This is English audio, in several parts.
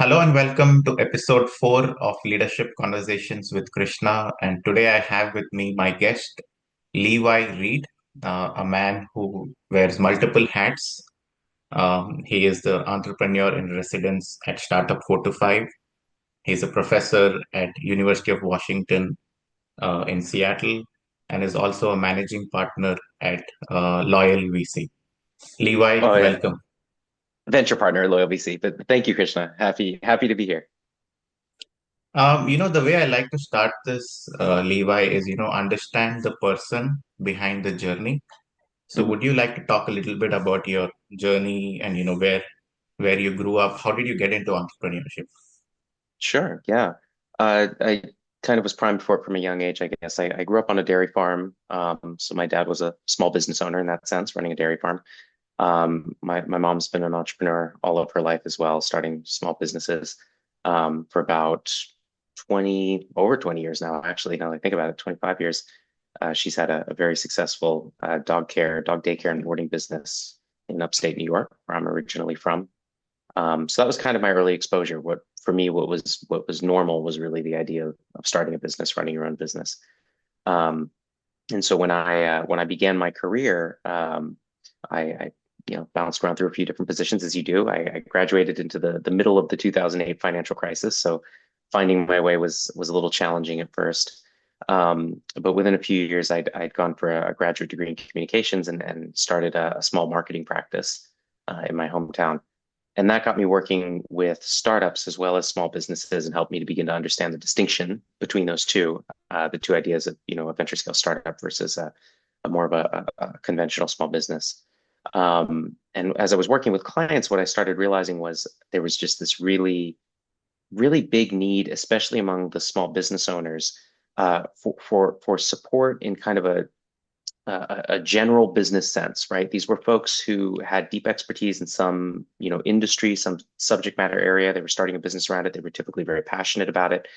Hello and welcome to episode 4 of Leadership Conversations with Krishna. And today I have with me my guest, Levi Reed, a man who wears multiple hats. He is the entrepreneur in residence at Startup 4 to 5. He's a professor at University of Washington in Seattle and is also a managing partner at Loyal VC. Levi, Oh yeah, welcome. venture partner at Loyal VC. But thank you, Krishna. Happy to be here. The way I like to start this, Levi, is, understand the person behind the journey. So Mhm. would you like to talk a little bit about your journey and, where you grew up? How did you get into entrepreneurship? Sure. Yeah. I kind of was primed for it from a young age, I guess. I grew up on a dairy farm. So my dad was a small business owner in that sense, running a dairy farm. My mom's been an entrepreneur all of her life as well, starting small businesses for about over 20 years now, actually. Now that I think about it, 25 years. She's had a very successful dog daycare and boarding business in upstate New York, where I'm originally from. So that was kind of my early exposure. What for me, what was normal was really the idea of starting a business, running your own business. Um, and so when I began my career, I bounced around through a few different positions as you do. I graduated into the middle of the 2008 financial crisis, so finding my way was a little challenging at first. But within a few years, I'd gone for a graduate degree in communications and started a small marketing practice in my hometown. And that got me working with startups as well as small businesses and helped me to begin to understand the distinction between those two, the two ideas of, a venture scale startup versus a more of a conventional small business. And as I was working with clients, what I started realizing was there was just this really, really big need, especially among the small business owners, for support in kind of a general business sense, right? These were folks who had deep expertise in some, industry, some subject matter area. They were starting a business around it. They were typically very passionate about it,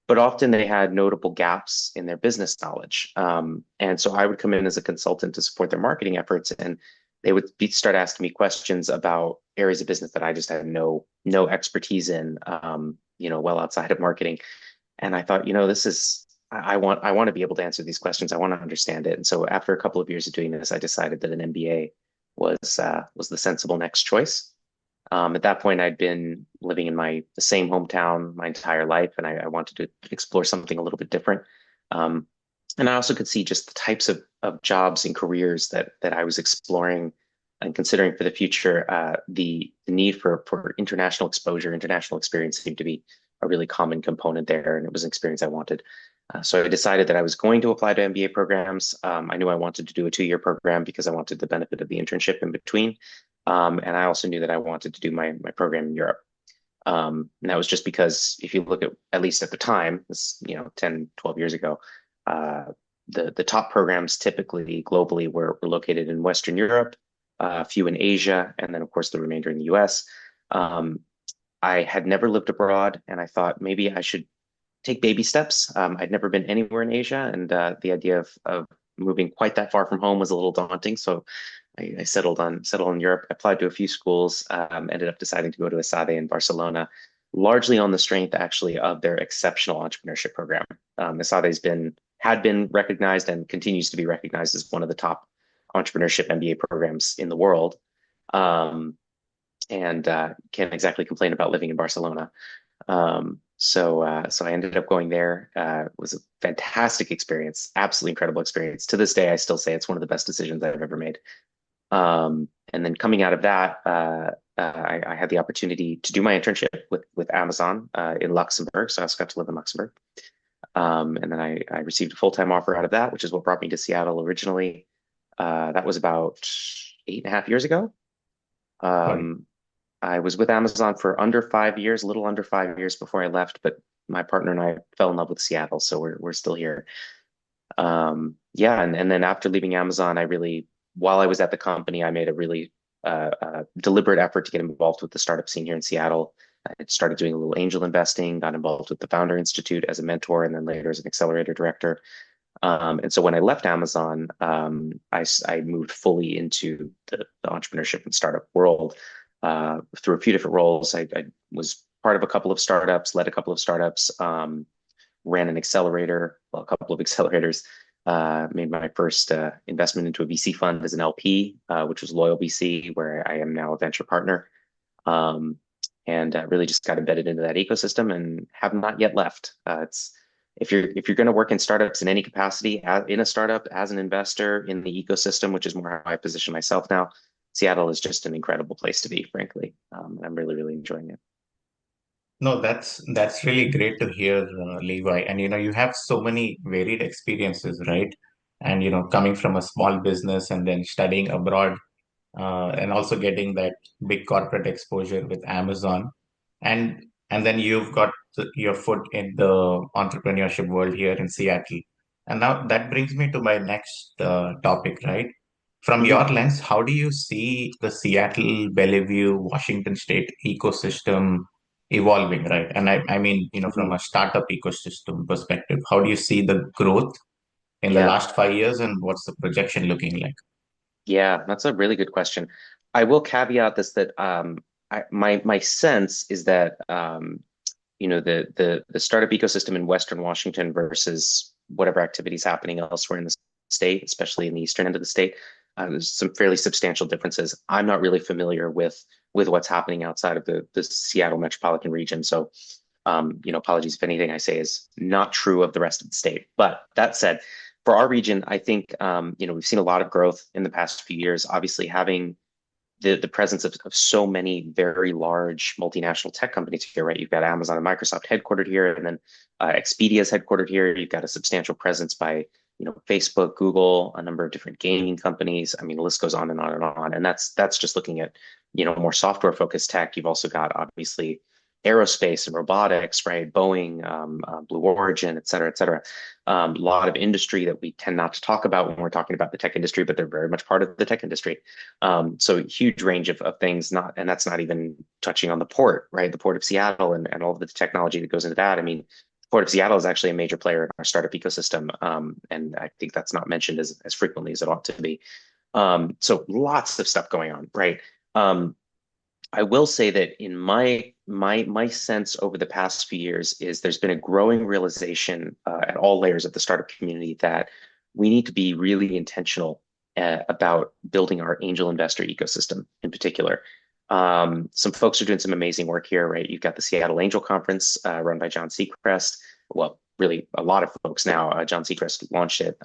but often they had notable gaps in their business knowledge. And so I would come in as a consultant to support their marketing efforts, and they would start asking me questions about areas of business that I just had no expertise in, well outside of marketing. And I thought, this is I want to be able to answer these questions. I want to understand it. And so after a couple of years of doing this, I decided that an MBA was the sensible next choice. At that point, I'd been living in the same hometown my entire life, and I wanted to explore something a little bit different. Um, and I also could see just the types of jobs and careers that I was exploring and considering for the future. The need for international exposure, international experience seemed to be a really common component there, and it was an experience I wanted. So I decided that I was going to apply to MBA programs. I knew I wanted to do a 2-year program because I wanted the benefit of the internship in between. And I also knew that I wanted to do my program in Europe. And that was just because if you look at least at the time, this, 10, 12 years ago, uh, the top programs typically globally were located in Western Europe, a few in Asia, and then of course the remainder in the US. Um, I had never lived abroad, and I thought maybe I should take baby steps. I'd never been anywhere in Asia, and the idea of moving quite that far from home was a little daunting. So I settled in Europe, applied to a few schools, ended up deciding to go to ESADE in Barcelona, largely on the strength actually of their exceptional entrepreneurship program. ESADE's had been recognized and continues to be recognized as one of the top entrepreneurship MBA programs in the world. Um, and can't exactly complain about living in Barcelona. So I ended up going there. It was a fantastic experience, absolutely incredible experience. To this day, I still say it's one of the best decisions I've ever made. And then coming out of that, I had the opportunity to do my internship with Amazon in Luxembourg. So I also got to live in Luxembourg. And then I received a full-time offer out of that, which is what brought me to Seattle originally. That was about 8.5 years ago. Right. Um, I was with Amazon for under 5 years, a little under 5 years before I left, but my partner and I fell in love with Seattle, so we're still here. Yeah, and then after leaving Amazon, while I was at the company, I made a really deliberate effort to get involved with the startup scene here in Seattle. I started doing a little angel investing, got involved with the Founder Institute as a mentor, and then later as an accelerator director. And so when I left Amazon, I moved fully into the entrepreneurship and startup world through a few different roles. I was part of a couple of startups, led a couple of startups, ran an accelerator, well, a couple of accelerators. Made my first investment into a VC fund as an LP, which was Loyal VC, where I am now a venture partner. Um, and really just got embedded into that ecosystem and have not yet left. It's if you're going to work in startups in any capacity, in a startup as an investor in the ecosystem, which is more how I position myself now, Seattle is just an incredible place to be, frankly. And I'm really, really enjoying it. No, that's really great to hear, Levi. And you have so many varied experiences, right? And coming from a small business and then studying abroad, and also getting that big corporate exposure with Amazon, and then you've got your foot in the entrepreneurship world here in Seattle. And now that brings me to my next topic, right? From Hmm. your lens, how do you see the Seattle, Bellevue, Washington State ecosystem evolving, right? And I mean, Hmm. from a startup ecosystem perspective, how do you see the growth in the Yeah. last 5 years, and what's the projection looking like? Yeah, that's a really good question. I will caveat this that my sense is that the startup ecosystem in Western Washington versus whatever activities happening elsewhere in the state, especially in the eastern end of the state, there's some fairly substantial differences. I'm not really familiar with what's happening outside of the Seattle metropolitan region, so apologies if anything I say is not true of the rest of the state. But that said, for our region, I think we've seen a lot of growth in the past few years. Obviously, having the presence of so many very large multinational tech companies here, right? You've got Amazon and Microsoft headquartered here, and then Expedia is headquartered here. You've got a substantial presence by Facebook, Google, a number of different gaming companies. I mean, the list goes on and on and on. And that's just looking at more software focused tech. You've also got obviously aerospace and robotics, right? Boeing, Blue Origin, et cetera, et cetera. A lot of industry that we tend not to talk about when we're talking about the tech industry, but they're very much part of the tech industry. So huge range of things, and that's not even touching on the port, right? The Port of Seattle and all of the technology that goes into that. I mean, Port of Seattle is actually a major player in our startup ecosystem. And I think that's not mentioned as frequently as it ought to be. So lots of stuff going on, right? Um, I will say that in my sense over the past few years is there's been a growing realization at all layers of the startup community that we need to be really intentional about building our angel investor ecosystem in particular. Some folks are doing some amazing work here, right? You've got the Seattle Angel Conference run by John Seacrest. Well, really a lot of folks now. John Seacrest launched it,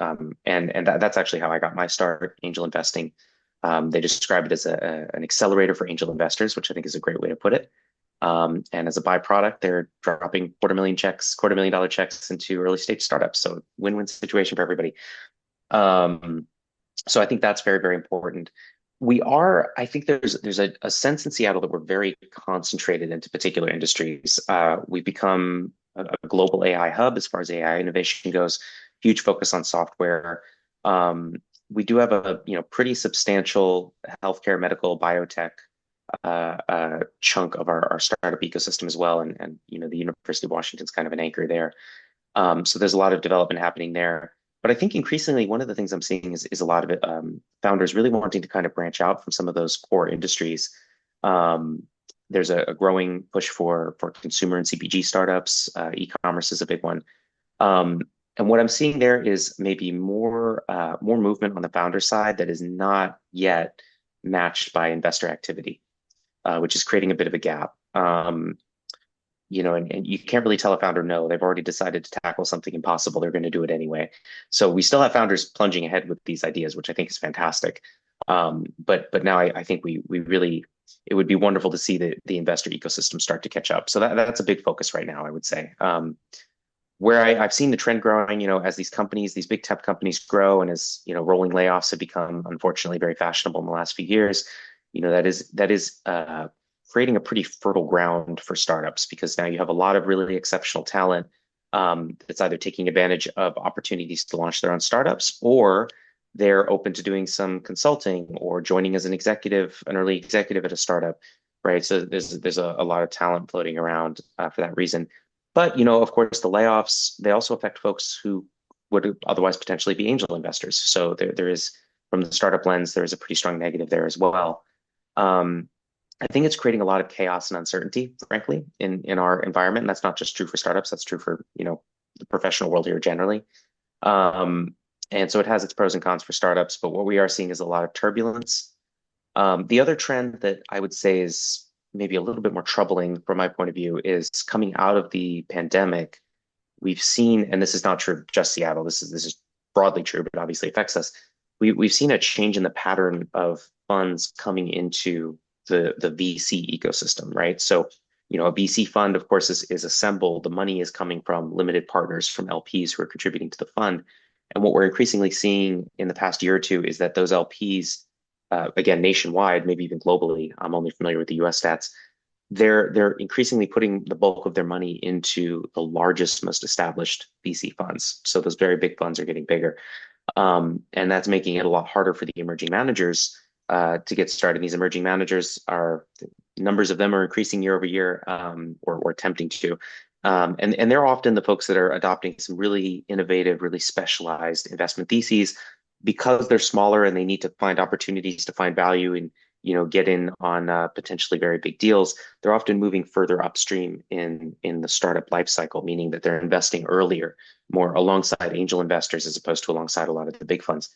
and that's actually how I got my start angel investing. They describe it as an accelerator for angel investors, which I think is a great way to put it. And as a byproduct, they're dropping $250,000 checks into early stage startups. So win-win situation for everybody. Um, so I think that's very, very important. I think there's a sense in Seattle that we're very concentrated into particular industries. We've become a global AI hub as far as AI innovation goes, huge focus on software. Um, we do have a pretty substantial healthcare, medical, biotech chunk of our startup ecosystem as well, and the University of Washington's kind of an anchor there. So there's a lot of development happening there. But I think increasingly, one of the things I'm seeing is a lot of it, founders really wanting to kind of branch out from some of those core industries. Um, there's a growing push for consumer and CPG startups. E-commerce is a big one. Um, and what I'm seeing there is maybe more movement on the founder side that is not yet matched by investor activity, which is creating a bit of a gap. And you can't really tell a founder no. They've already decided to tackle something impossible. They're going to do it anyway. So we still have founders plunging ahead with these ideas, which I think is fantastic. But now I think we really it would be wonderful to see the investor ecosystem start to catch up. So that's a big focus right now, I would say. Where I've seen the trend growing, as these companies, these big tech companies grow, and as rolling layoffs have become unfortunately very fashionable in the last few years, that is creating a pretty fertile ground for startups because now you have a lot of really exceptional talent that's either taking advantage of opportunities to launch their own startups or they're open to doing some consulting or joining as an early executive at a startup, right? So there's a lot of talent floating around for that reason. But of course, the layoffs they also affect folks who would otherwise potentially be angel investors. So there is, from the startup lens, there is a pretty strong negative there as well. Um, I think it's creating a lot of chaos and uncertainty, frankly, in our environment. And that's not just true for startups, that's true for, the professional world here generally. Um, and so it has its pros and cons for startups, but what we are seeing is a lot of turbulence. The other trend that I would say is maybe a little bit more troubling from my point of view is coming out of the pandemic. We've seen, and this is not true of just Seattle, this is broadly true, but obviously affects us. We've seen a change in the pattern of funds coming into the VC ecosystem, right? So, a VC fund, of course, is assembled. The money is coming from limited partners, from LPs who are contributing to the fund. And what we're increasingly seeing in the past year or two is that those LPs, again, nationwide, maybe even globally, I'm only familiar with the US stats, they're increasingly putting the bulk of their money into the largest, most established VC funds. So those very big funds are getting bigger. And that's making it a lot harder for the emerging managers to get started. These emerging managers are numbers of them are increasing year over year, or attempting to. And they're often the folks that are adopting some really innovative, really specialized investment theses because they're smaller and they need to find opportunities to find value and get in on potentially very big deals. They're often moving further upstream in the startup life cycle, meaning that they're investing earlier, more alongside angel investors as opposed to alongside a lot of the big funds.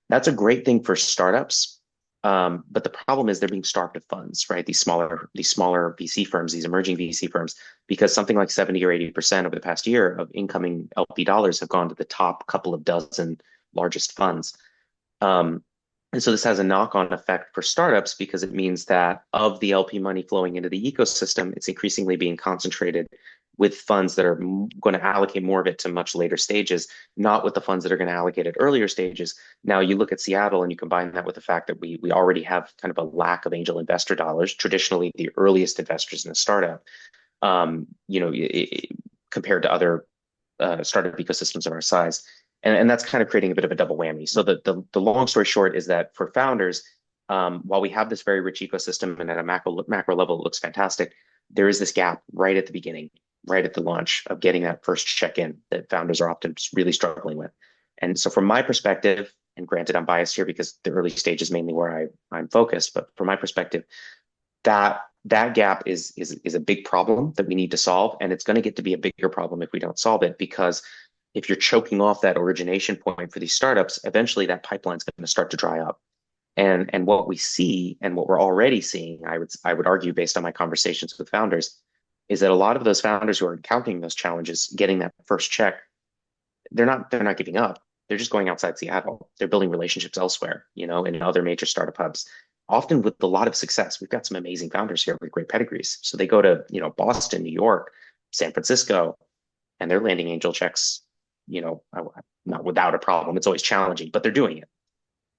That's a great thing for startups. But the problem is they're being starved of funds, right? These smaller VC firms, these emerging VC firms, because something like 70 or 80% over the past year of incoming LP dollars have gone to the top couple of dozen largest funds. Um, and so this has a knock-on effect for startups because it means that of the LP money flowing into the ecosystem, it's increasingly being concentrated with funds that are going to allocate more of it to much later stages, not with the funds that are going to allocate at earlier stages. Now you look at Seattle and you combine that with the fact that we already have kind of a lack of angel investor dollars, traditionally the earliest investors in a startup, compared to other startup ecosystems of our size. And that's kind of creating a bit of a double whammy. So the long story short is that for founders, while we have this very rich ecosystem and at a macro level, it looks fantastic, there is this gap right at the beginning, right at the launch of getting that first check-in that founders are often really struggling with. And so from my perspective, and granted I'm biased here because the early stage is mainly where I'm focused, but from my perspective, that gap is a big problem that we need to solve, and it's going to get to be a bigger problem if we don't solve it. Because if you're choking off that origination point for these startups, eventually that pipeline is going to start to dry up. And what we see and what we're already seeing, I would argue based on my conversations with founders, is that a lot of those founders who are encountering those challenges, getting that first check, they're not giving up. They're just going outside Seattle. They're building relationships elsewhere, in other major startup hubs, often with a lot of success. We've got some amazing founders here with great pedigrees. So they go to, Boston, New York, San Francisco, and they're landing angel checks, not without a problem. It's always challenging, but they're doing it.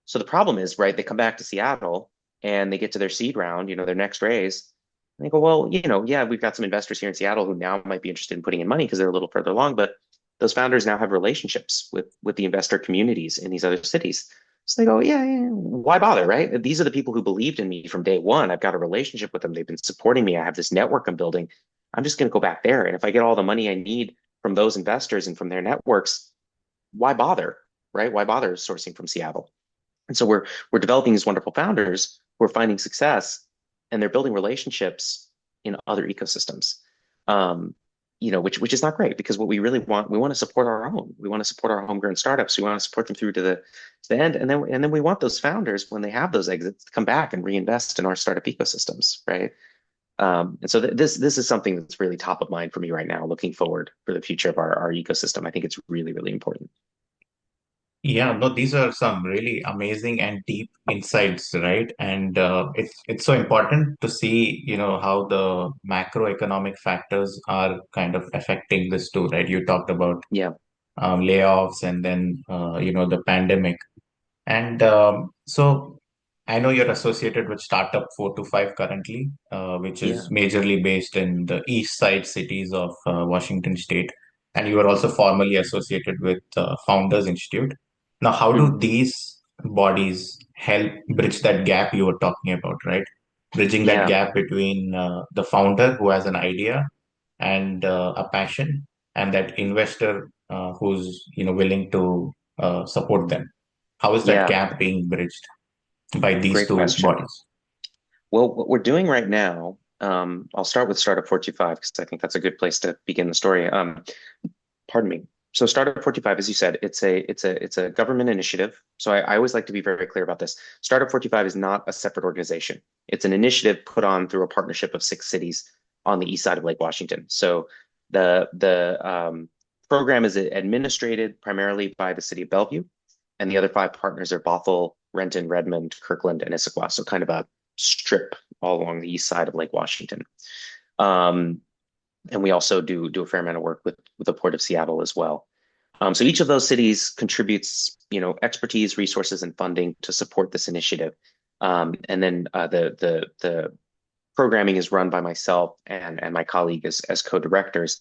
So the problem is, right, they come back to Seattle and they get to their seed round, their next raise. And they go, well, yeah, we've got some investors here in Seattle who now might be interested in putting in money because they're a little further along, but those founders now have relationships with the investor communities in these other cities. So they go, yeah, yeah, why bother, right? These are the people who believed in me from day one. I've got a relationship with them. They've been supporting me. I have this network I'm building. I'm just going to go back there. And if I get all the money I need from those investors and from their networks, why bother, right? Why bother sourcing from Seattle? And so we're developing these wonderful founders who are finding success and they're building relationships in other ecosystems. Um, which is not great because what we really want, we want to support our own. We want to support our homegrown startups. We want to support them through to the end, and then we want those founders when they have those exits to come back and reinvest in our startup ecosystems, right? And so this is something that's really top of mind for me right now, looking forward for the future of our ecosystem. I think it's really, really important. Yeah, no, these are some really amazing and deep insights, right? And it's so important to see, how the macroeconomic factors are kind of affecting this too, right? You talked about Yeah, layoffs and then the pandemic. And so I know you're associated with Startup 425 currently, which is yeah. majorly based in the east side cities of Washington State. And you are also formally associated with Founders Institute. Now, how do Mhm. these bodies help bridge that gap you were talking about, right? Bridging that Yeah, gap between the founder who has an idea and a passion, and that investor who's willing to support them. How is that yeah. gap being bridged by these Great two question. bodies? Well, what we're doing right now, I'll start with Startup 425 because I think that's a good place to begin the story. Pardon me. So Startup 425, as you said, it's a government initiative. So I always like to be very clear about this. Startup 425 is not a separate organization. It's an initiative put on through a partnership of 6 cities on the east side of Lake Washington. So the program is administrated primarily by the city of Bellevue, and the other 5 partners are Bothell, Renton, Redmond, Kirkland, and Issaquah. So kind of a strip all along the east side of Lake Washington. Um, and we also do a fair amount of work with the Port of Seattle as well. So each of those cities contributes, expertise, resources, and funding to support this initiative. And then the programming is run by myself and my colleague as co-directors.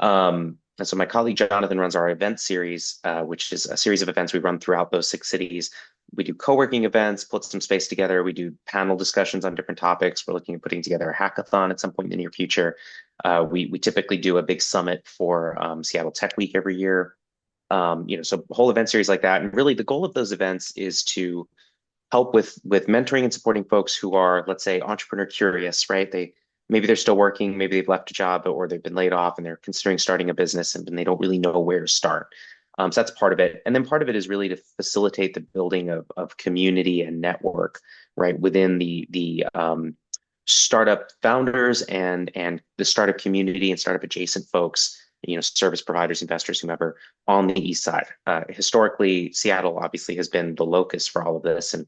And so my colleague Jonathan runs our event series, which is a series of events we run throughout those 6 cities. We do co-working events, put some space together. We do panel discussions on different topics. We're looking at putting together a hackathon at some point in the near future. We typically do a big summit for Seattle Tech Week every year. So a whole event series like that. And really the goal of those events is to help with mentoring and supporting folks who are, let's say, entrepreneur curious, right? Maybe they're still working, maybe they've left a job or they've been laid off and they're considering starting a business and they don't really know where to start. So that's part of it. And then part of it is really to facilitate the building of community and network, right, within the startup founders and the startup community and startup adjacent folks, service providers, investors, whomever, on the east side. Historically, Seattle obviously has been the locus for all of this, and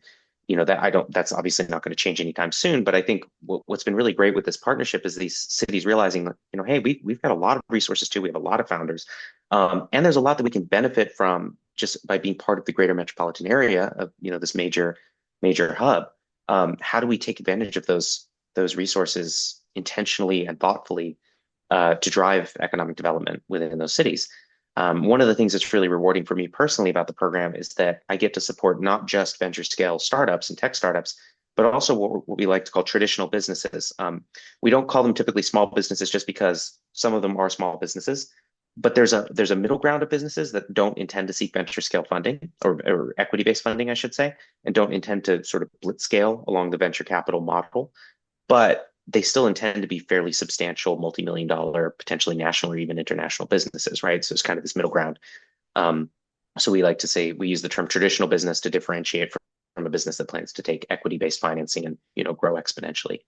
that's obviously not going to change anytime soon. But I think what's been really great with this partnership is these cities realizing that, hey, we've got a lot of resources too. We have a lot of founders, and there's a lot that we can benefit from just by being part of the greater metropolitan area of this major hub. How do we take advantage of those resources intentionally and thoughtfully to drive economic development within those cities? One of the things that's really rewarding for me personally about the program is that I get to support not just venture scale startups and tech startups, but also what we like to call traditional businesses. We don't call them typically small businesses just because some of them are small businesses, but there's a middle ground of businesses that don't intend to seek venture scale funding or equity-based funding, I should say, and don't intend to sort of blitz scale along the venture capital model, but they still intend to be fairly substantial, multi-million dollar, potentially national or even international businesses, right? So it's kind of this middle ground. Um, so we like to say we use the term traditional business to differentiate from a business that plans to take equity-based financing and grow exponentially.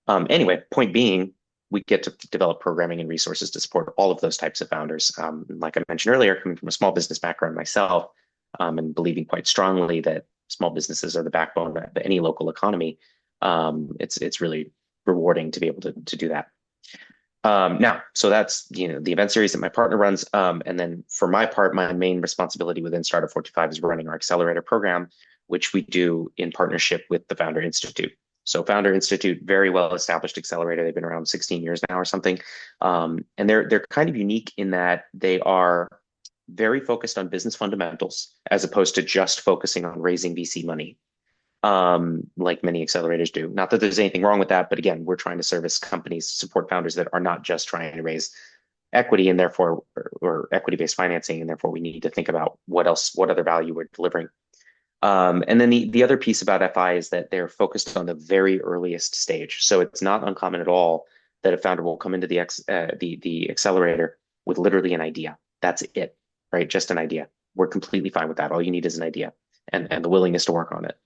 Anyway, point being, we get to develop programming and resources to support all of those types of founders. Like I mentioned earlier, coming from a small business background myself, and believing quite strongly that small businesses are the backbone of any local economy. It's really rewarding to be able to do that. Now, so that's the event series that my partner runs, and then for my part, my main responsibility within Startup 45 is running our accelerator program, which we do in partnership with the Founder Institute. So Founder Institute, very well established accelerator. They've been around 16 years now or something, and they're kind of unique in that they are very focused on business fundamentals as opposed to just focusing on raising VC money, like many accelerators do. Not that there's anything wrong with that, but again, we're trying to service companies, support founders that are not just trying to raise equity and therefore or equity-based financing, and therefore we need to think about what other value we're delivering. And then the other piece about FI is that they're focused on the very earliest stage. So it's not uncommon at all that a founder will come into the accelerator with literally an idea. That's it, right? Just an idea. We're completely fine with that. All you need is an idea and the willingness to work on it.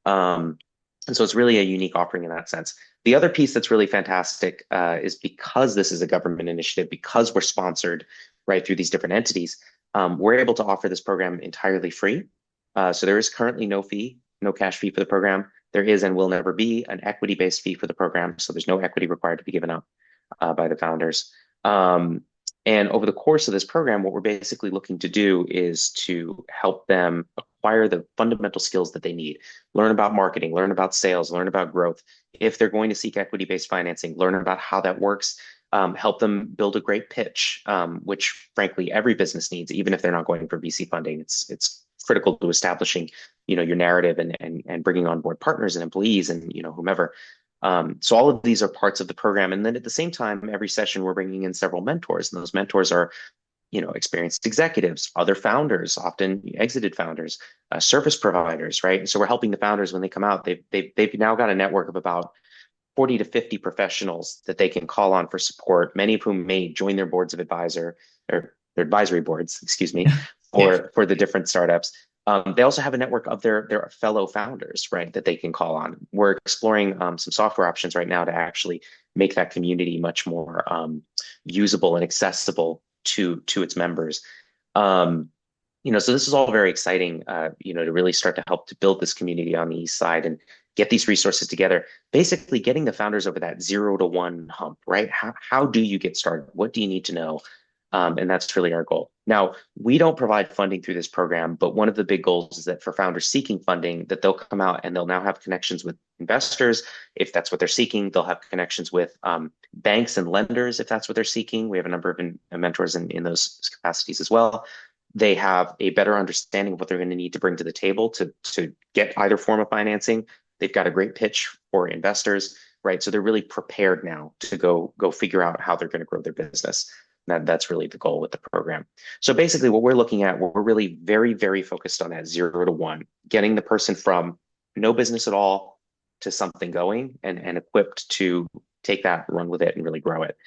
And so it's really a unique offering in that sense. The other piece that's really fantastic is because this is a government initiative, because we're sponsored right through these different entities, we're able to offer this program entirely free. So there is currently no fee, no cash fee for the program. There is and will never be an equity-based fee for the program. So there's no equity required to be given up by the founders. And over the course of this program, what we're basically looking to do is to help them acquire the fundamental skills that they need, learn about marketing, learn about sales, learn about growth. If they're going to seek equity-based financing, learn about how that works, help them build a great pitch, which frankly, every business needs, even if they're not going for VC funding. It's critical to establishing, your narrative and bringing on board partners and employees and, whomever. So all of these are parts of the program. And then at the same time, every session, we're bringing in several mentors. And those mentors are, experienced executives, other founders, often exited founders, service providers, right? So we're helping the founders when they come out. They've now got a network of about 40 to 50 professionals that they can call on for support, many of whom may join their boards of advisor or their advisory boards, excuse me, Yeah. for the different startups. They also have a network of their fellow founders, right, that they can call on. We're exploring some software options right now to actually make that community much more usable and accessible to its members. Um, so this is all very exciting, to really start to help to build this community on the East Side and get these resources together. Basically, getting the founders over that 0 to 1 hump, right? How do you get started? What do you need to know? And that's really our goal. Now, we don't provide funding through this program, but one of the big goals is that for founders seeking funding, that they'll come out and they'll now have connections with investors. If that's what they're seeking, they'll have connections with banks and lenders if that's what they're seeking. We have a number of mentors in those capacities as well. They have a better understanding of what they're going to need to bring to the table to get either form of financing. They've got a great pitch for investors, right? So they're really prepared now to go figure out how they're going to grow their business. That's really the goal with the program. So basically, what we're looking at, we're really very, very focused on that 0 to 1, getting the person from no business at all to something going and equipped to take that, run with it, and really grow it.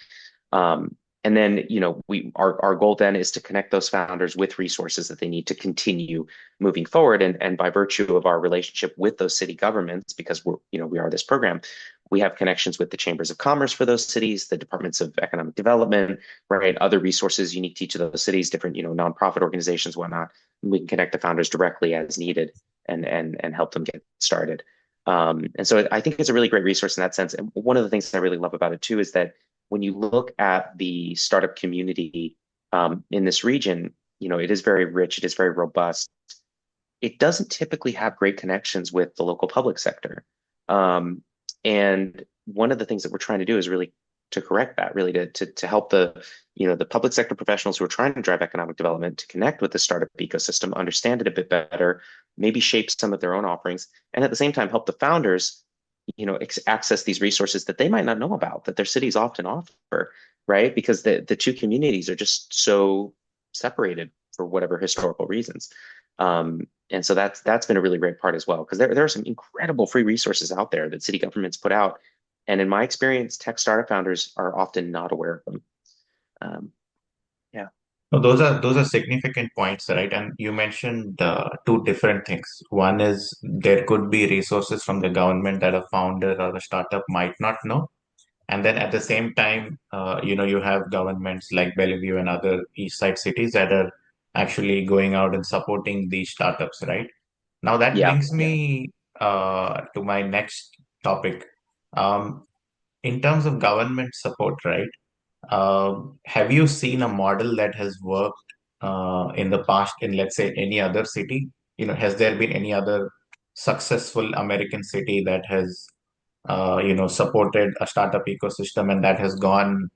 And then, our goal then is to connect those founders with resources that they need to continue moving forward. And by virtue of our relationship with those city governments, because we are this program, we have connections with the chambers of commerce for those cities, the departments of economic development, right? Other resources unique to each of those cities, different, nonprofit organizations, whatnot. We can connect the founders directly as needed and help them get started. And so I think it's a really great resource in that sense. And one of the things that I really love about it too is that when you look at the startup community in this region, it is very rich, it is very robust. It doesn't typically have great connections with the local public sector. And one of the things that we're trying to do is really to correct that, really to help the public sector professionals who are trying to drive economic development to connect with the startup ecosystem, understand it a bit better, maybe shape some of their own offerings, and at the same time help the founders access these resources that they might not know about that their cities often offer, right? Because the two communities are just so separated for whatever historical reasons. And so that's been a really great part as well, because there are some incredible free resources out there that city governments put out. And in my experience, tech startup founders are often not aware of them. Um, yeah. No, those are significant points, right? And you mentioned two different things. One is there could be resources from the government that a founder or a startup might not know. And then at the same time, you have governments like Bellevue and other East Side cities that are actually going out and supporting these startups, right? Now that Yeah. brings me to my next topic. Um, in terms of government support, right? Have you seen a model that has worked in the past in, let's say, any other city? Has there been any other successful American city that has supported a startup ecosystem and that has gone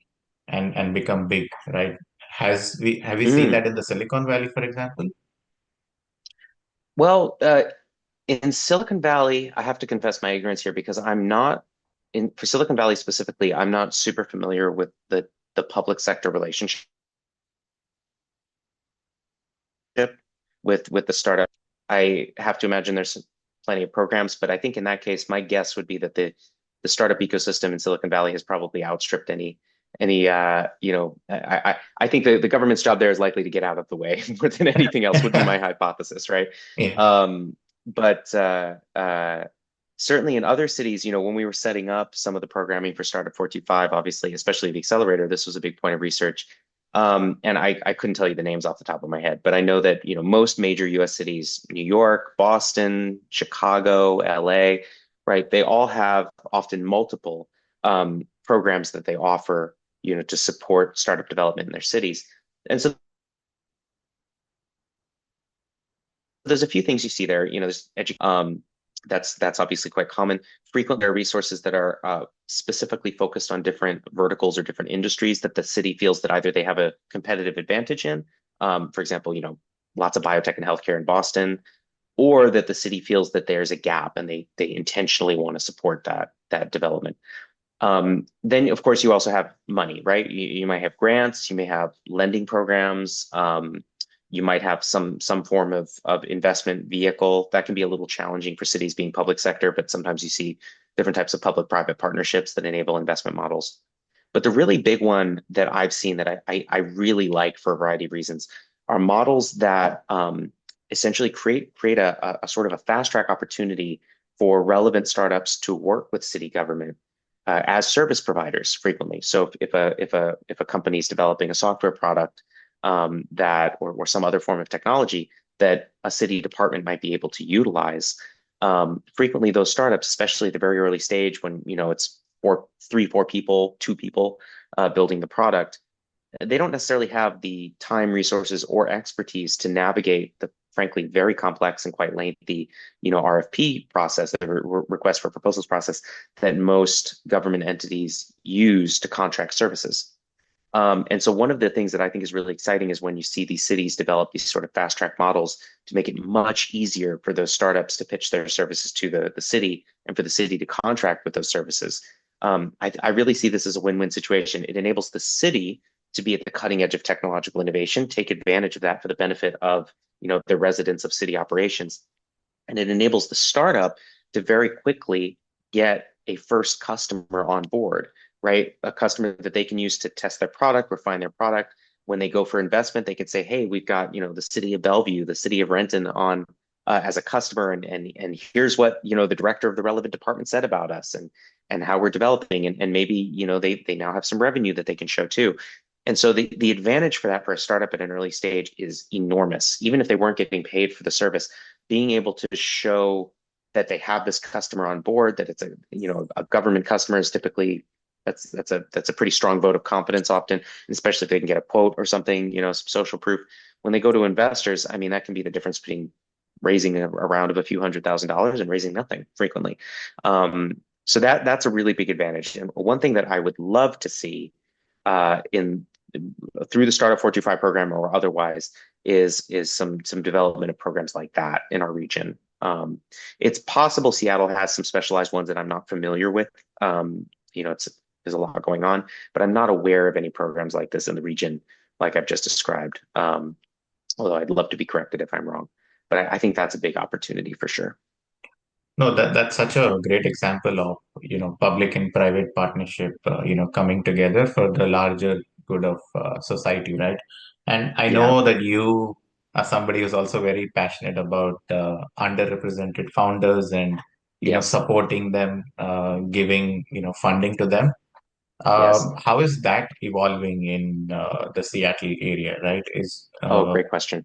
and become big, right? Have we seen Mm. that in the Silicon Valley, for example? Well, in Silicon Valley, I have to confess my ignorance here because I'm not for Silicon Valley specifically, I'm not super familiar with the public sector relationship with the startup. I have to imagine there's plenty of programs, but I think in that case, my guess would be that the startup ecosystem in Silicon Valley has probably outstripped any I think the government's job there is likely to get out of the way more than anything else would be my hypothesis, right? Yeah. But certainly in other cities, when we were setting up some of the programming for Startup 425, obviously, especially the accelerator, this was a big point of research. And I couldn't tell you the names off the top of my head, but I know that, most major US cities, New York, Boston, Chicago, LA, right? They all have often multiple programs that they offer, to support startup development in their cities. And so there's a few things you see there. There's that's obviously quite common. Frequently, there are resources that are specifically focused on different verticals or different industries that the city feels that either they have a competitive advantage in. For example, lots of biotech and healthcare in Boston, or that the city feels that there's a gap and they intentionally want to support that development. Then, of course, you also have money, right? You might have grants, you may have lending programs. You might have some form of investment vehicle that can be a little challenging for cities being public sector, but sometimes you see different types of public-private partnerships that enable investment models. But the really big one that I've seen that I really like for a variety of reasons are models that essentially create a sort of a fast track opportunity for relevant startups to work with city government as service providers frequently. So if a company is developing a software product that or some other form of technology that a city department might be able to utilize, frequently those startups, especially at the very early stage when it's four people, two people building the product, they don't necessarily have the time, resources, or expertise to navigate the frankly very complex and quite lengthy, RFP process, the request for proposals process that most government entities use to contract services. And so one of the things that I think is really exciting is when you see these cities develop these sort of fast track models to make it much easier for those startups to pitch their services to the city and for the city to contract with those services. I really see this as a win-win situation. It enables the city to be at the cutting edge of technological innovation, take advantage of that for the benefit of the residents of city operations. And it enables the startup to very quickly get a first customer on board, right? A customer that they can use to test their product, refine their product. When they go for investment, they can say, "Hey, we've got the city of Bellevue, the city of Renton on as a customer, and here's what the director of the relevant department said about us, and how we're developing, and maybe they now have some revenue that they can show too." And so the advantage for that for a startup at an early stage is enormous. Even if they weren't getting paid for the service, being able to show that they have this customer on board, that it's a government customer is typically that's a pretty strong vote of confidence often, especially if they can get a quote or something, some social proof. When they go to investors, I mean, that can be the difference between raising a round of a few $100,000 and raising nothing frequently. So that's a really big advantage. And one thing that I would love to see in through the Startup 425 program or otherwise is some development of programs like that in our region. It's possible Seattle has some specialized ones that I'm not familiar with. There's a lot going on, but I'm not aware of any programs like this in the region, like I've just described. Although I'd love to be corrected if I'm wrong, but I think that's a big opportunity for sure. No, that's such a great example of, public and private partnership, coming together for the larger good of society, right? And I Yeah. know that you are somebody who's also very passionate about underrepresented founders and, Yes. supporting them, giving, funding to them. Yes. How is that evolving in the Seattle area, right? Oh, great question.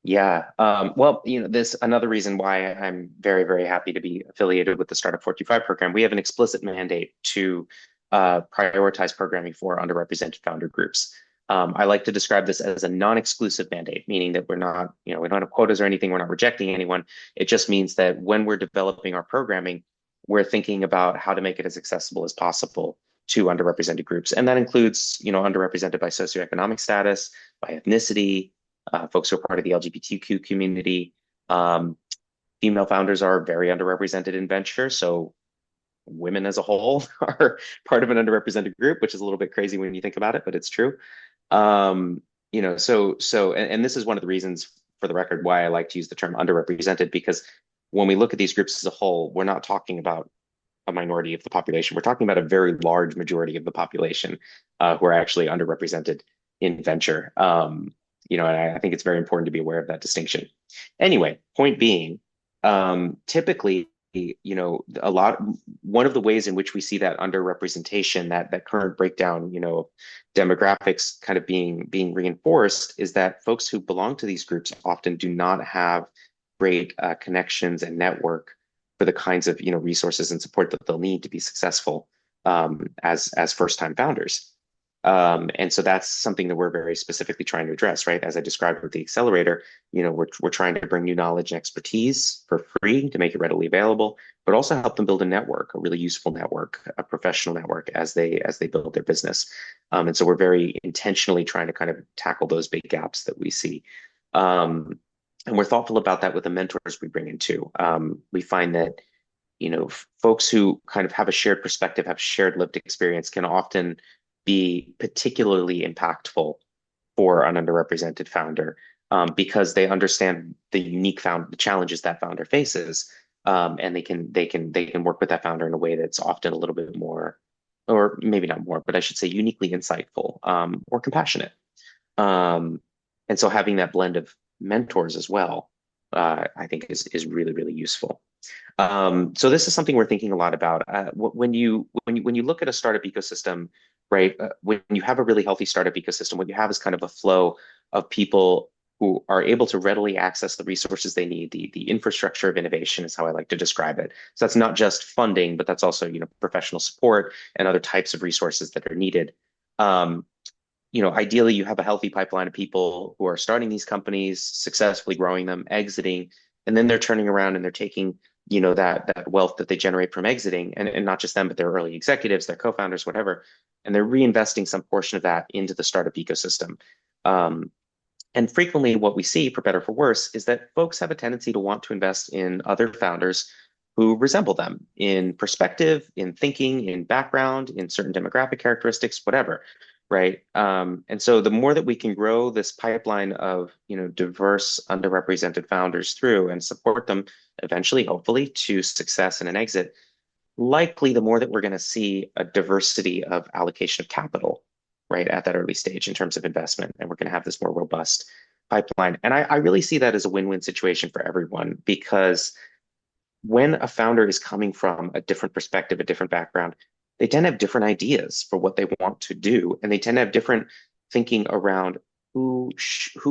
Yeah. Well, this another reason why I'm very, very happy to be affiliated with the Startup 425 program. We have an explicit mandate to prioritize programming for underrepresented founder groups. I like to describe this as a non-exclusive mandate, meaning that we're not, we don't have quotas or anything. We're not rejecting anyone. It just means that when we're developing our programming, we're thinking about how to make it as accessible as possible to underrepresented groups. And that includes, underrepresented by socioeconomic status, by ethnicity, folks who are part of the LGBTQ community. Um, Female founders are very underrepresented in venture, so women as a whole are part of an underrepresented group, which is a little bit crazy when you think about it, but it's true. And this is one of the reasons, for the record, why I like to use the term underrepresented, because when we look at these groups as a whole, we're not talking about a minority of the population. We're talking about a very large majority of the population who are actually underrepresented in venture. And I think it's very important to be aware of that distinction. Anyway, point being, typically, one of the ways in which we see that underrepresentation, that current breakdown, demographics kind of being reinforced, is that folks who belong to these groups often do not have great connections and network for the kinds of resources and support that they'll need to be successful as first-time founders. And so that's something that we're very specifically trying to address, right? As I described with the accelerator, we're trying to bring new knowledge and expertise for free to make it readily available, but also help them build a network, a really useful network, a professional network as they build their business. And so we're very intentionally trying to kind of tackle those big gaps that we see. And we're thoughtful about that with the mentors we bring in too. We find that folks who kind of have a shared perspective, have shared lived experience, can often be particularly impactful for an underrepresented founder, because they understand the the challenges that founder faces, and they can work with that founder in a way that's often a little bit more, or maybe not more, but I should say uniquely insightful, or compassionate. Um, and so having that blend of mentors as well, I think is really really useful. So this is something we're thinking a lot about. When you look at a startup ecosystem, right? When you have a really healthy startup ecosystem, what you have is kind of a flow of people who are able to readily access the resources they need. The infrastructure of innovation is how I like to describe it. So that's not just funding, but that's also, professional support and other types of resources that are needed. Um, Ideally, you have a healthy pipeline of people who are starting these companies, successfully growing them, exiting, and then they're turning around and they're taking, that wealth that they generate from exiting, and not just them, but their early executives, their co-founders, whatever, and they're reinvesting some portion of that into the startup ecosystem. Um, and frequently, what we see, for better or for worse, is that folks have a tendency to want to invest in other founders who resemble them in perspective, in thinking, in background, in certain demographic characteristics, whatever, right? And so the more that we can grow this pipeline of, diverse, underrepresented founders through and support them eventually, hopefully, to success and an exit, likely the more that we're going to see a diversity of allocation of capital, right, at that early stage in terms of investment. And we're going to have this more robust pipeline. And I really see that as a win-win situation for everyone, because when a founder is coming from a different perspective, a different background, they tend to have different ideas for what they want to do. And they tend to have different thinking around who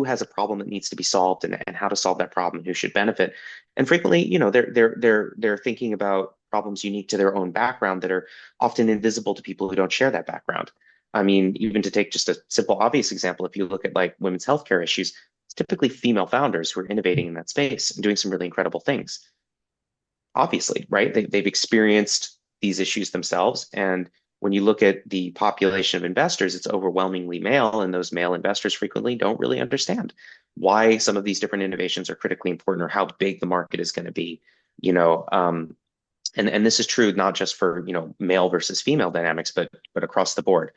has a problem that needs to be solved, and how to solve that problem and who should benefit. And frequently, they're thinking about problems unique to their own background that are often invisible to people who don't share that background. I mean, even to take just a simple, obvious example, if you look at like women's healthcare issues, it's typically female founders who are innovating in that space and doing some really incredible things, obviously, right? They've experienced these issues themselves. And when you look at the population of investors, it's overwhelmingly male, and those male investors frequently don't really understand why some of these different innovations are critically important, or how big the market is going to be, you know. And this is true not just for, male versus female dynamics, but across the board.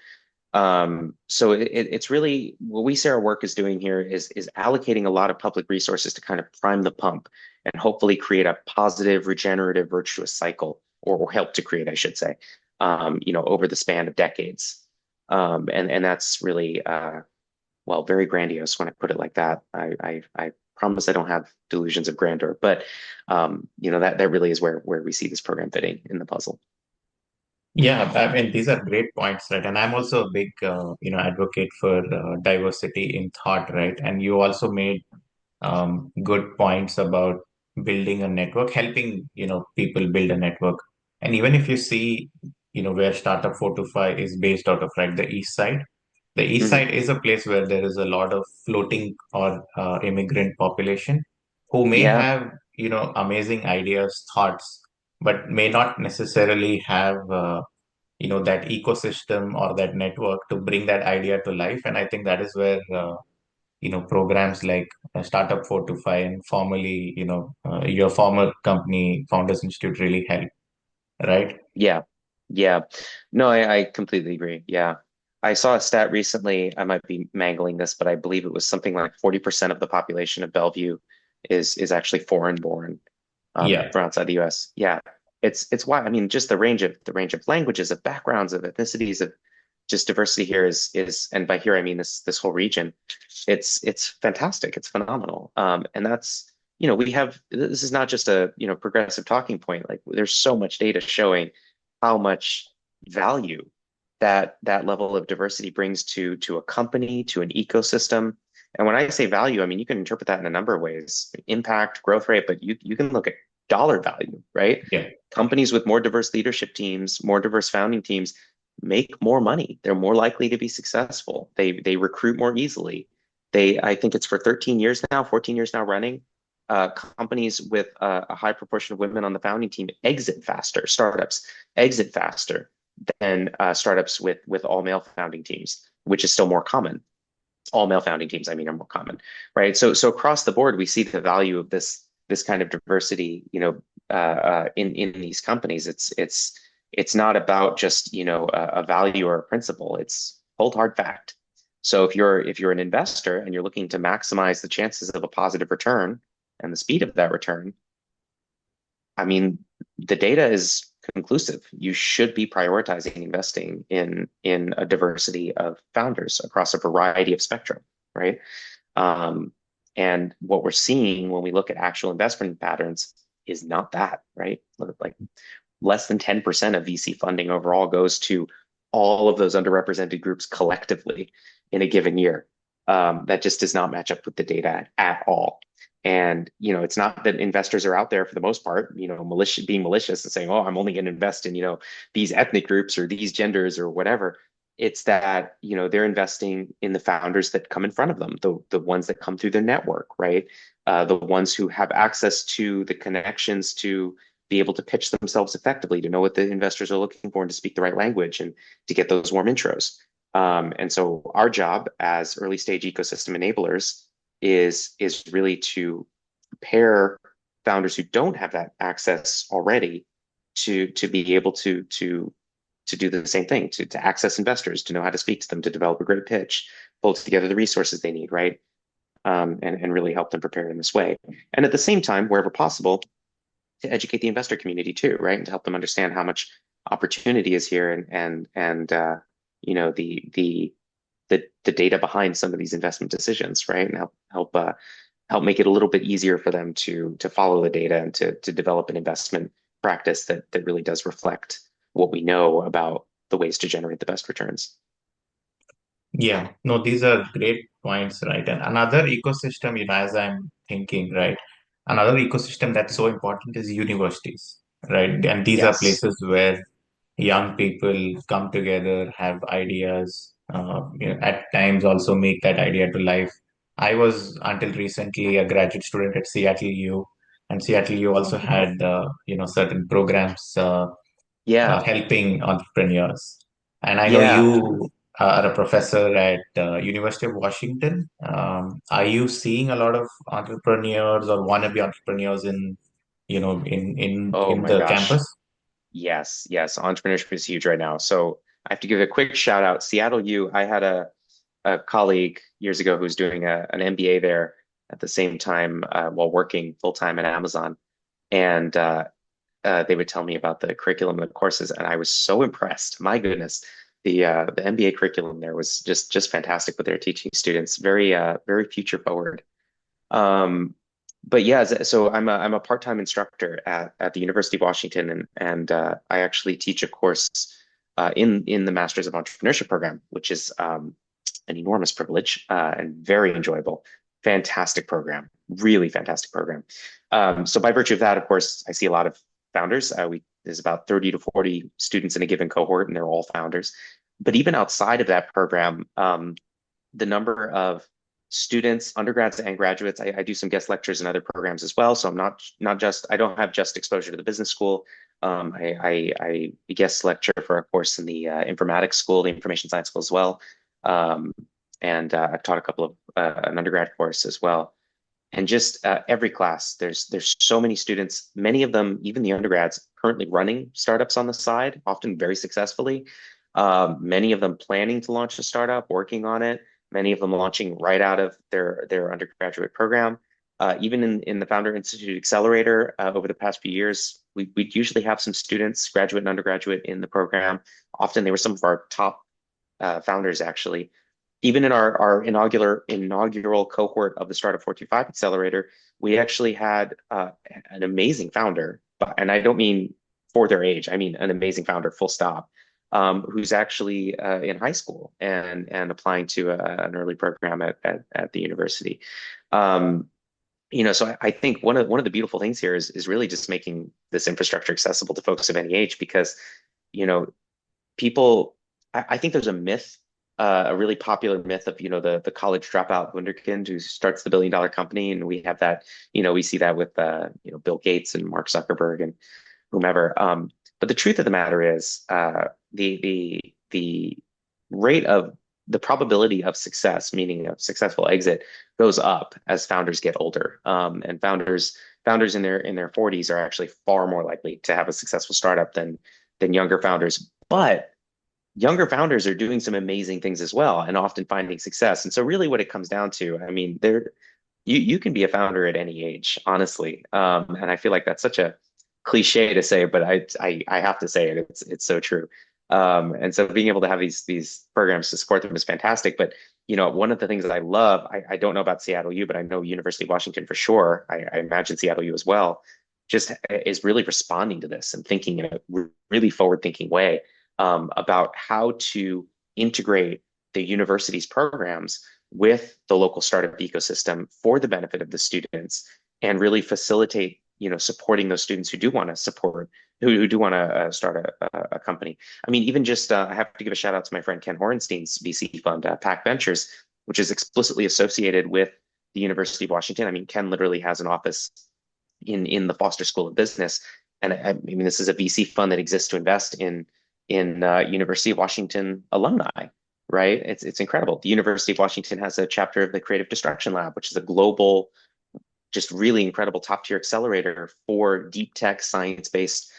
So it's really what we say our work is doing here is allocating a lot of public resources to kind of prime the pump and hopefully create a positive, regenerative, virtuous cycle, or help to create, I should say, over the span of decades. And that's really, well, very grandiose when I put it like that. I promise I don't have delusions of grandeur, but that really is where we see this program fitting in the puzzle. Yeah, I mean, these are great points, right? And I'm also a big, advocate for diversity in thought, right? And you also made good points about building a network, helping, people build a network. And even if you see, where Startup 425 is based out of, right, the East Hmm. Side is a place where there is a lot of floating or immigrant population who may Yeah, have, amazing ideas, thoughts, but may not necessarily have, that ecosystem or that network to bring that idea to life. And I think that is where, programs like Startup 425 and formerly, your former company, Founders Institute, really help, right? yeah, yeah. No, I completely agree. Yeah. I saw a stat recently. I might be mangling this, but I believe it was something like 40% of the population of Bellevue is actually foreign born, Yeah. from outside the US. Yeah. It's why, I mean, just the range of languages, of backgrounds, of ethnicities, of just diversity here is, and by here I mean this whole region. It's fantastic. It's phenomenal. And that's, we have, this is not just a, progressive talking point. Like, there's so much data showing how much value that level of diversity brings to a company, to an ecosystem. And when I say value, I mean, you can interpret that in a number of ways: impact, growth rate, but you can look at dollar value, right? Yeah. Companies with more diverse leadership teams, more diverse founding teams, make more money. They're more likely to be successful. They recruit more easily. I think it's for 13 years now, 14 years now running. Companies with a high proportion of women on the founding team exit faster. Startups exit faster than startups with all male founding teams, which is still more common. All male founding teams, I mean, are more common, right? So across the board, we see the value of this kind of diversity, in these companies. It's not about just, a value or a principle. It's cold hard fact. So if you're an investor and you're looking to maximize the chances of a positive return and the speed of that return, I mean, the data is conclusive. You should be prioritizing investing in a diversity of founders across a variety of spectrum, right? Um, and what we're seeing when we look at actual investment patterns is not that, right? Like less than 10% of VC funding overall goes to all of those underrepresented groups collectively in a given year. That just does not match up with the data at all. And it's not that investors are out there for the most part, being malicious and saying, "Oh, I'm only going to invest in these ethnic groups or these genders or whatever." It's that they're investing in the founders that come in front of them, the ones that come through their network, right? The ones who have access to the connections to be able to pitch themselves effectively, to know what the investors are looking for and to speak the right language and to get those warm intros. And so our job as early stage ecosystem enablers is really to prepare founders who don't have that access already to be able to do the same thing, to access investors, to know how to speak to them, to develop a great pitch, pull together the resources they need, right? And really help them prepare in this way. And at the same time, wherever possible, to educate the investor community too, right? And to help them understand how much opportunity is here and the data behind some of these investment decisions, right? And help make it a little bit easier for them to follow the data and to develop an investment practice that really does reflect what we know about the ways to generate the best returns. Yeah, no, these are great points, right? And another ecosystem, as I'm thinking, right? Another ecosystem that's so important is universities, right? And these are Yes. places where young people come together, have ideas, at times also make that idea to life. I was until recently a graduate student at Seattle U, and Seattle U also had certain programs Yeah. helping entrepreneurs. And I know Yeah. you are a professor at University of Washington. Are you seeing a lot of entrepreneurs or wannabe entrepreneurs in Oh in my the gosh. campus? Yes, yes. Entrepreneurship is huge right now. So I have to give a quick shout out. Seattle U, I had a colleague years ago who was doing an MBA there at the same time while working full time at Amazon. And they would tell me about the curriculum and the courses, and I was so impressed. My goodness, the MBA curriculum there was just fantastic with their teaching students, very future forward. Um, but yeah, so I'm a part-time instructor at the University of Washington, and I actually teach a course in the Masters of Entrepreneurship program, which is an enormous privilege and very enjoyable. Fantastic program, really fantastic program. So by virtue of that, of course, I see a lot of founders. There's about 30 to 40 students in a given cohort, and they're all founders. But even outside of that program, the number of students, undergrads and graduates. I do some guest lectures in other programs as well. So I'm not just I don't have just exposure to the business school. I guest lecture for a course in the informatics school, the information science school as well. Um, and I've taught a couple of an undergrad course as well. And just every class, there's so many students, many of them, even the undergrads, currently running startups on the side, often very successfully. Many of them planning to launch a startup, working on it. Many of them launching right out of their undergraduate program. Even in the Founder Institute Accelerator, over the past few years, we usually have some students, graduate and undergraduate, in the program. Often they were some of our top founders, actually. Even in our inaugural cohort of the Startup 425 Accelerator, we actually had an amazing founder, and I don't mean for their age, I mean an amazing founder, full stop, who's actually in high school and applying to an early program at the university. Um, so I think one of the beautiful things here is really just making this infrastructure accessible to folks of any age because, you know, people, I think there's a myth, a really popular myth of, the college dropout wunderkind who starts the billion-dollar company. And we have that, we see that with, Bill Gates and Mark Zuckerberg and whomever. But the truth of the matter is, the rate of the probability of success, meaning a successful exit, goes up as founders get older. And founders in their 40s are actually far more likely to have a successful startup than younger founders. But younger founders are doing some amazing things as well and often finding success. And so really what it comes down to, I mean, you can be a founder at any age, honestly. And I feel like that's such a cliche to say, but I have to say it. It's so true. And so being able to have these programs to support them is fantastic. But one of the things that I love, I don't know about Seattle U, but I know University of Washington for sure. I imagine Seattle U as well, just is really responding to this and thinking in a really forward-thinking way about how to integrate the university's programs with the local startup ecosystem for the benefit of the students and really facilitate, supporting those students who do want to support, who do want to start a company. I mean, even just I have to give a shout out to my friend Ken Horenstein's VC fund, Pack Ventures, which is explicitly associated with the University of Washington. I mean, Ken literally has an office in the Foster School of Business, and I mean, this is a VC fund that exists to invest in University of Washington alumni, right? It's incredible. The University of Washington has a chapter of the Creative Destruction Lab, which is a global, just really incredible top tier accelerator for deep tech science based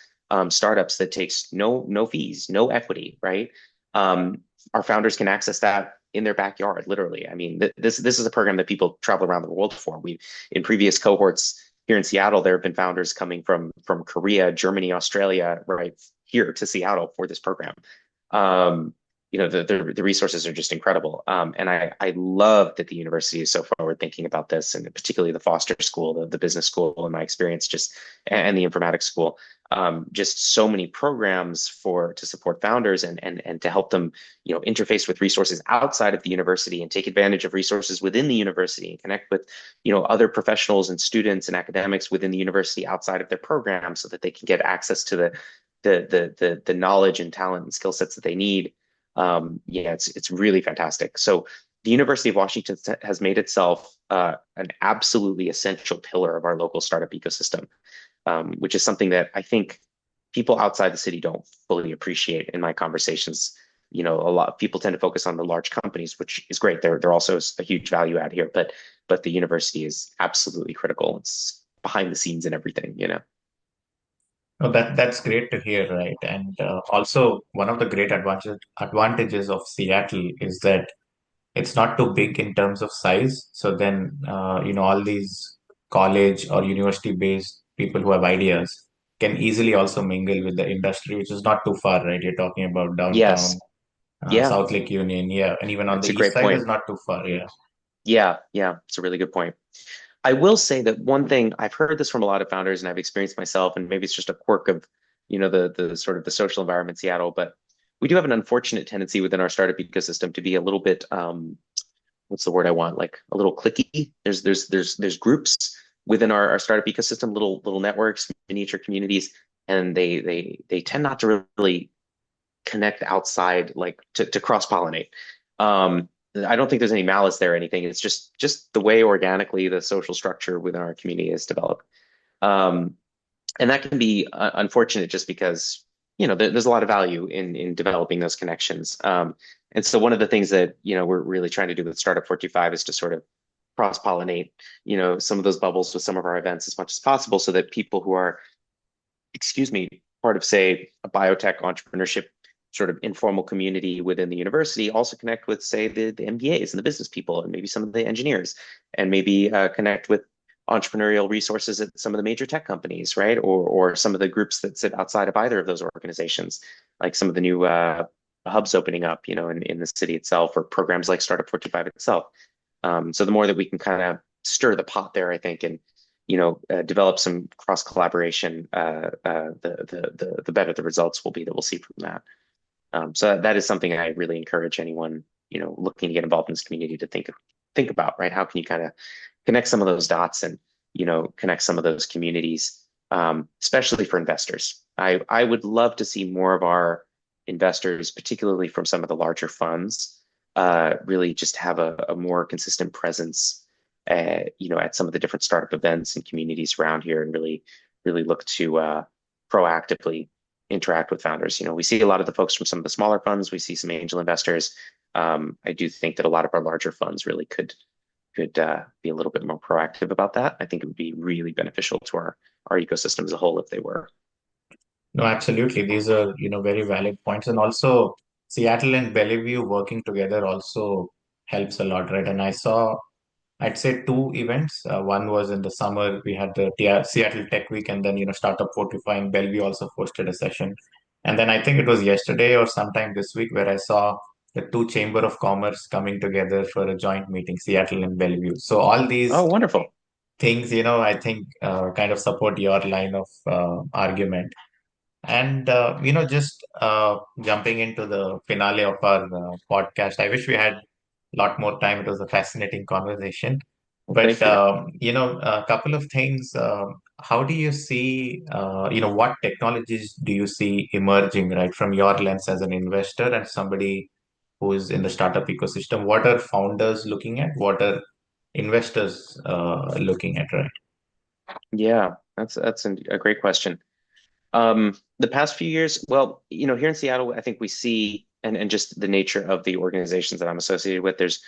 startups that takes no fees, no equity, right? Our founders can access that in their backyard, literally. I mean, this is a program that people travel around the world for. We in previous cohorts here in Seattle, there have been founders coming from Korea, Germany, Australia, right here to Seattle for this program. Um, the resources are just incredible. And I love that the university is so forward thinking about this, and particularly the Foster School, the business school, in my experience, just and the informatics school. Just so many programs to support founders and to help them, interface with resources outside of the university and take advantage of resources within the university and connect with, other professionals and students and academics within the university outside of their program so that they can get access to the knowledge and talent and skill sets that they need. Yeah, it's really fantastic. So the University of Washington has made itself an absolutely essential pillar of our local startup ecosystem, which is something that I think people outside the city don't fully appreciate in my conversations. A lot of people tend to focus on the large companies, which is great. They're also a huge value add here, but the university is absolutely critical. It's behind the scenes and everything. No, that's great to hear, right? And also one of the great advantages of Seattle is that it's not too big in terms of size. So then, all these college or university based people who have ideas can easily also mingle with the industry, which is not too far, right? You're talking about downtown, Yes. Yeah, South Lake Union, yeah, and even on the it's a east great side is point. not too far, yeah. Yeah, it's a really good point. I will say that one thing I've heard this from a lot of founders and I've experienced myself, and maybe it's just a quirk of, the sort of the social environment in Seattle, but we do have an unfortunate tendency within our startup ecosystem to be a little bit, what's the word I want? Like a little cliquey. There's groups within our startup ecosystem, little networks, miniature communities, and they tend not to really connect outside, like to cross-pollinate. I don't think there's any malice there or anything. It's just the way organically the social structure within our community is developed. Um, and that can be unfortunate just because, there's a lot of value in developing those connections. And so one of the things that, we're really trying to do with Startup 425 is to sort of cross-pollinate, some of those bubbles with some of our events as much as possible so that people who are, excuse me, part of, say, a biotech entrepreneurship sort of informal community within the university also connect with, say, the MBAs and the business people and maybe some of the engineers and maybe connect with entrepreneurial resources at some of the major tech companies, right? Or some of the groups that sit outside of either of those organizations, like some of the new hubs opening up, in the city itself or programs like Startup 425 itself. So the more that we can kind of stir the pot there, I think, and develop some cross collaboration, the better the results will be that we'll see from that. So that is something I really encourage anyone, looking to get involved in this community to think about, right? How can you kind of connect some of those dots and, connect some of those communities, especially for investors. I would love to see more of our investors, particularly from some of the larger funds, really just have a more consistent presence, at some of the different startup events and communities around here, and really look to proactively interact with founders. We see a lot of the folks from some of the smaller funds. We see some angel investors. I do think that a lot of our larger funds really could be a little bit more proactive about that. I think it would be really beneficial to our ecosystem as a whole if they were. No, absolutely. These are, very valid points. And also, Seattle and Bellevue working together also helps a lot, right? And I saw, I'd say two events. One was in the summer, we had the Seattle Tech Week, and then, Startup Fortify in Bellevue also hosted a session. And then I think it was yesterday or sometime this week where I saw the two Chamber of Commerce coming together for a joint meeting, Seattle and Bellevue. So all these Oh, wonderful. things, I think kind of support your line of argument. And, just jumping into the finale of our podcast, I wish we had a lot more time. It was a fascinating conversation. Well, But, thank you. a couple of things. How do you see, what technologies do you see emerging, right, from your lens as an investor and somebody who is in the startup ecosystem? What are founders looking at? What are investors looking at, right? Yeah, that's a great question. The past few years, well, here in Seattle, I think we see, and just the nature of the organizations that I'm associated with, there's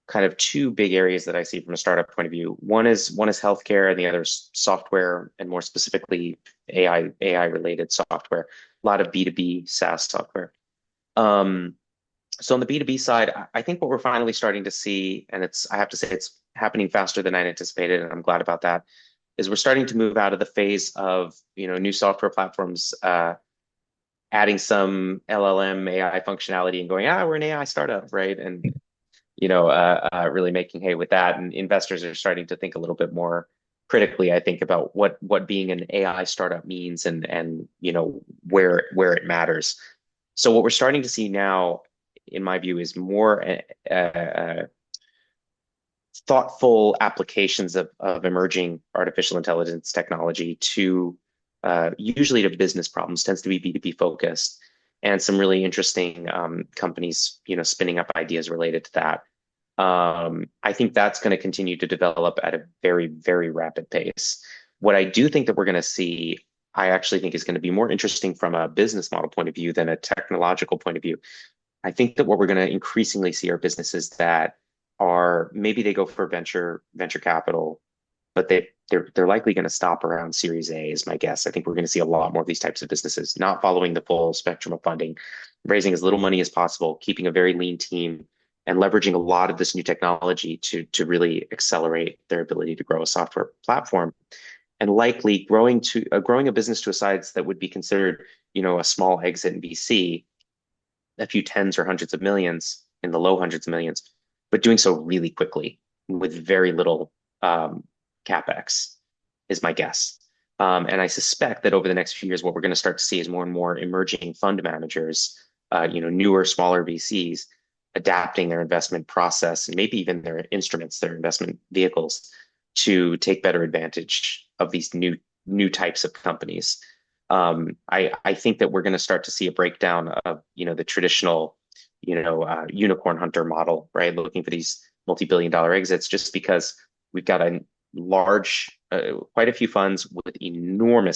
kind of two big areas that I see from a startup point of view. One is healthcare, and the other is software, and more specifically AI related software. A lot of B2B SaaS software. Um, so on the B2B side, I think what we're finally starting to see, and I have to say it's happening faster than I anticipated, and I'm glad about that, is we're starting to move out of the phase of, new software platforms adding some LLM AI functionality and going, we're an AI startup, right? And really making hay with that. And investors are starting to think a little bit more critically, I think, about what being an AI startup means and where it matters. So what we're starting to see now, in my view, is more thoughtful applications of emerging artificial intelligence technology to usually to business problems, tends to be B2B focused, and some really interesting companies, spinning up ideas related to that. I think that's going to continue to develop at a very, very rapid pace. What I do think that we're going to see, I actually think is going to be more interesting from a business model point of view than a technological point of view. I think that what we're going to increasingly see are businesses that are maybe they go for venture capital, but they're likely going to stop around Series A is my guess. I think we're going to see a lot more of these types of businesses not following the full spectrum of funding, raising as little money as possible, keeping a very lean team, and leveraging a lot of this new technology to really accelerate their ability to grow a software platform, and likely growing a business to a size that would be considered, a small exit in VC, a few tens or hundreds of millions, in the low hundreds of millions, but doing so really quickly with very little capex is my guess. And I suspect that over the next few years, what we're going to start to see is more and more emerging fund managers, newer, smaller VCs, adapting their investment process and maybe even their instruments, their investment vehicles, to take better advantage of these new types of companies. I think that we're going to start to see a breakdown of, the traditional, unicorn hunter model, right? Looking for these multi-billion-dollar exits, just because we've got a quite a few funds with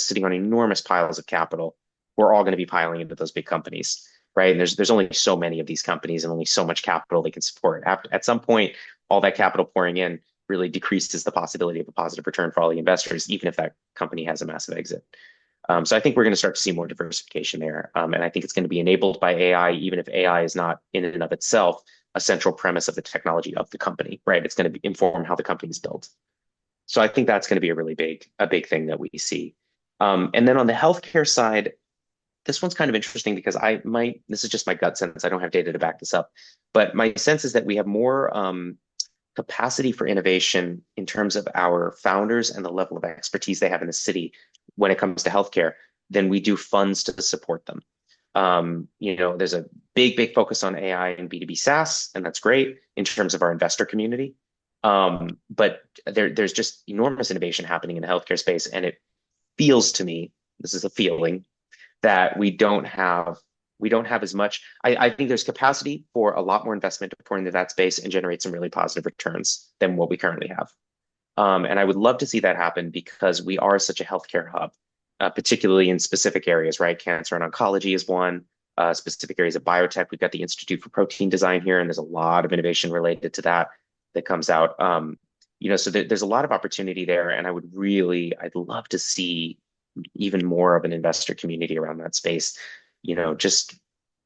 sitting on enormous piles of capital. We're all going to be piling into those big companies, right? And there's only so many of these companies and only so much capital they can support. At some point, all that capital pouring in really decreases the possibility of a positive return for all the investors, even if that company has a massive exit. So I think we're going to start to see more diversification there. And I think it's going to be enabled by AI, even if AI is not in and of itself a central premise of the technology of the company, right? It's going to inform how the company is built. So I think that's going to be a big thing that we see. And then on the healthcare side, this one's kind of interesting because this is just my gut sense. I don't have data to back this up, but my sense is that we have more capacity for innovation in terms of our founders and the level of expertise they have in the city when it comes to healthcare than we do funds to support them. There's a big focus on AI and B2B SaaS, and that's great in terms of our investor community. But there's just enormous innovation happening in the healthcare space, and it feels to me, this is a feeling, that we don't have as much. I think there's capacity for a lot more investment to pour into that space and generate some really positive returns than what we currently have. And I would love to see that happen because we are such a healthcare hub, particularly in specific areas, right? Cancer and oncology is one. Specific areas of biotech. We've got the Institute for Protein Design here, and there's a lot of innovation related to that comes out. So there's a lot of opportunity there, and I'd love to see even more of an investor community around that space. Just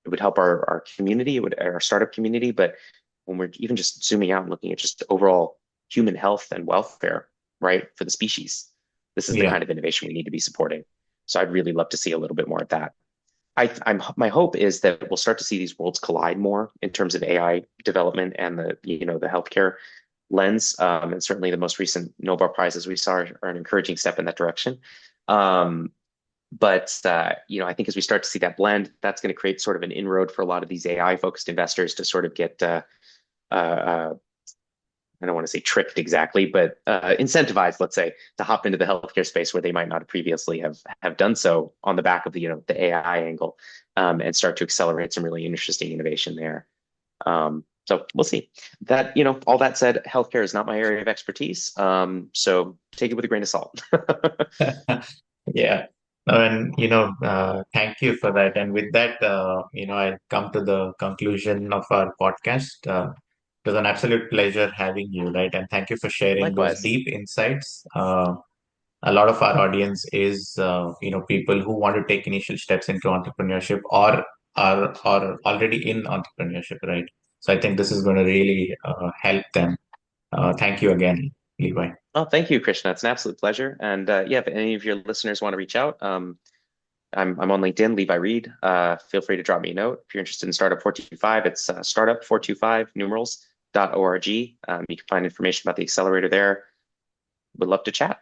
it would help our community, it would our startup community. But when we're even just zooming out and looking at just overall human health and welfare, right, for the species, this is the Yeah. kind of innovation we need to be supporting. So I'd really love to see a little bit more of that. My hope is that we'll start to see these worlds collide more in terms of AI development and the healthcare lens. And certainly the most recent Nobel Prizes we saw are an encouraging step in that direction. Um, but I think as we start to see that blend, that's going to create sort of an inroad for a lot of these AI focused investors to sort of get uh, I don't want to say tricked exactly, but incentivized, let's say, to hop into the healthcare space where they might not previously have done so on the back of the AI angle, and start to accelerate some really interesting innovation there. So we'll see. All that said, healthcare is not my area of expertise. So take it with a grain of salt. Yeah. No, and thank you for that. And with that, I come to the conclusion of our podcast. It was an absolute pleasure having you, right? And thank you for sharing those Likewise. deep insights. A lot of our audience is, people who want to take initial steps into entrepreneurship or are already in entrepreneurship, right? So I think this is going to really help them. Thank you again, Levi. Oh, thank you, Krishna. It's an absolute pleasure. And yeah, if any of your listeners want to reach out, I'm on LinkedIn, Levi Reed. Feel free to drop me a note if you're interested in Startup 425. It's startup 425 numerals.org. You can find information about the accelerator there. Would love to chat.